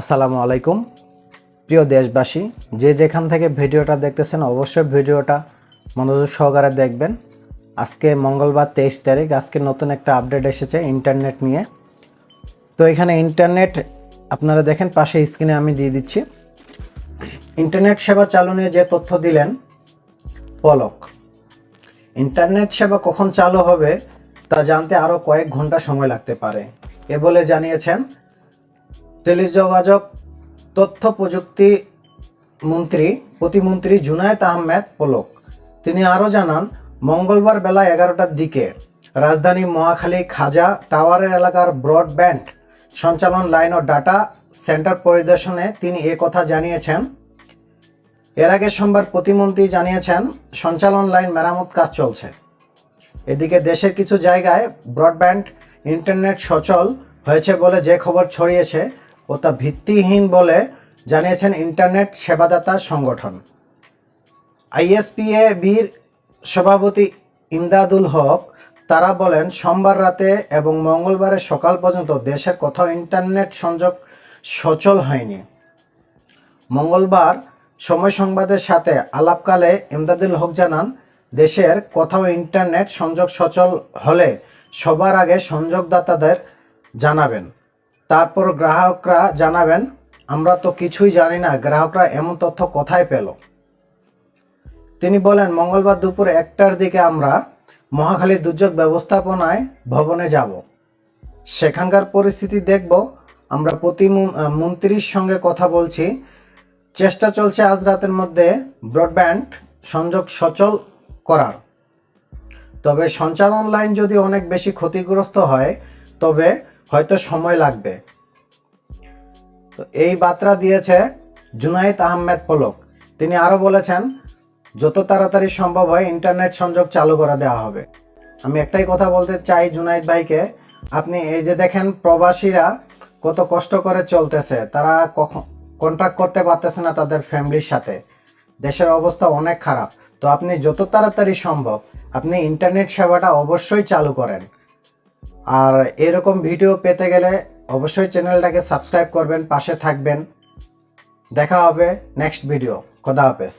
আসসালামু আলাইকুম প্রিয় দেশবাসী, যে যেখান থেকে ভিডিওটা দেখতেছেন অবশ্যই ভিডিওটা মনোযোগ সহকারে দেখবেন। আজকে মঙ্গলবার 23 তারিখ। আজকে নতুন একটা আপডেট এসেছে ইন্টারনেট নিয়ে। তো এখানে ইন্টারনেট আপনারা দেখেন, পাশে স্ক্রিনে আমি দিয়ে দিচ্ছি। ইন্টারনেট সেবা চালু নিয়ে যে তথ্য দিলেন পলক। ইন্টারনেট সেবা কখন চালু হবে তা জানতে আরও কয়েক ঘন্টা সময় লাগতে পারে, এ বলে জানিয়েছেন টেলিযোগাযোগ তথ্য প্রযুক্তি প্রতিমন্ত্রী জুনায়েদ আহমেদ পলক। তিনি আরও জানান, মঙ্গলবার বেলা 11টার দিকে রাজধানী মহাখালী খাজা টাওয়ারের এলাকার ব্রডব্যান্ড সঞ্চালন লাইন ও ডাটা সেন্টার পরিদর্শনে তিনি কথা জানিয়েছেন। এর আগে সোমবার প্রতিমন্ত্রী জানিয়েছেন, সঞ্চালন লাইন মেরামত কাজ চলছে। এদিকে দেশের কিছু জায়গায় ব্রডব্যান্ড ইন্টারনেট সচল হয়েছে বলে যে খবর ছড়িয়েছে ও তা ভিত্তিহীন বলে জানিয়েছেন ইন্টারনেট সেবাদাতা সংগঠন আইএসপিএবির সভাপতি ইমদাদুল হক। তারা বলেন, সোমবার রাতে এবং মঙ্গলবারের সকাল পর্যন্ত দেশের কোথাও ইন্টারনেট সংযোগ সচল হয়নি। মঙ্গলবার সময় সংবাদের সাথে আলাপকালে ইমদাদুল হক জানান, দেশের কোথাও ইন্টারনেট সংযোগ সচল হলে সবার আগে সংযোগদাতাদের জানাবেন, তারপর গ্রাহকরা জানাবেন। আমরা তো কিছুই জানি না, গ্রাহকরা এমন তথ্য কোথায় পেল? তিনি বলেন, মঙ্গলবার দুপুর 1টার দিকে আমরা মহাখালী দুর্যোগ ব্যবস্থাপনায় ভবনে যাব, সেখানকার পরিস্থিতি দেখব। আমরা প্রতিমন্ত্রীর সঙ্গে কথা বলছি, চেষ্টা চলছে আজ রাতের মধ্যে ব্রডব্যান্ড সংযোগ সচল করার। তবে সঞ্চালন লাইন যদি অনেক বেশি ক্ষতিগ্রস্ত হয় তবে হয়তো সময় লাগবে। তো এই বার্তা দিয়েছে জুনায়েদ আহমেদ পলক। তিনি আরও বলেছেন, যত তাড়াতাড়ি সম্ভব হয় ইন্টারনেট সংযোগ চালু করে দেওয়া হবে। আমি একটাই কথা বলতে চাই জুনায়েদ ভাইকে, আপনি এই যে দেখেন প্রবাসীরা কত কষ্ট করে চলতেছে, তারা কন্ট্যাক্ট করতে পারতেছে না তাদের ফ্যামিলির সাথে, দেশের অবস্থা অনেক খারাপ। তো আপনি যত তাড়াতাড়ি সম্ভব আপনি ইন্টারনেট সেবাটা অবশ্যই চালু করেন। আর এরকম ভিডিও পেতে গেলে অবশ্যই চ্যানেলটাকে সাবস্ক্রাইব করবেন, পাশে থাকবেন। দেখা হবে নেক্সট ভিডিও। খোদা হাফেজ।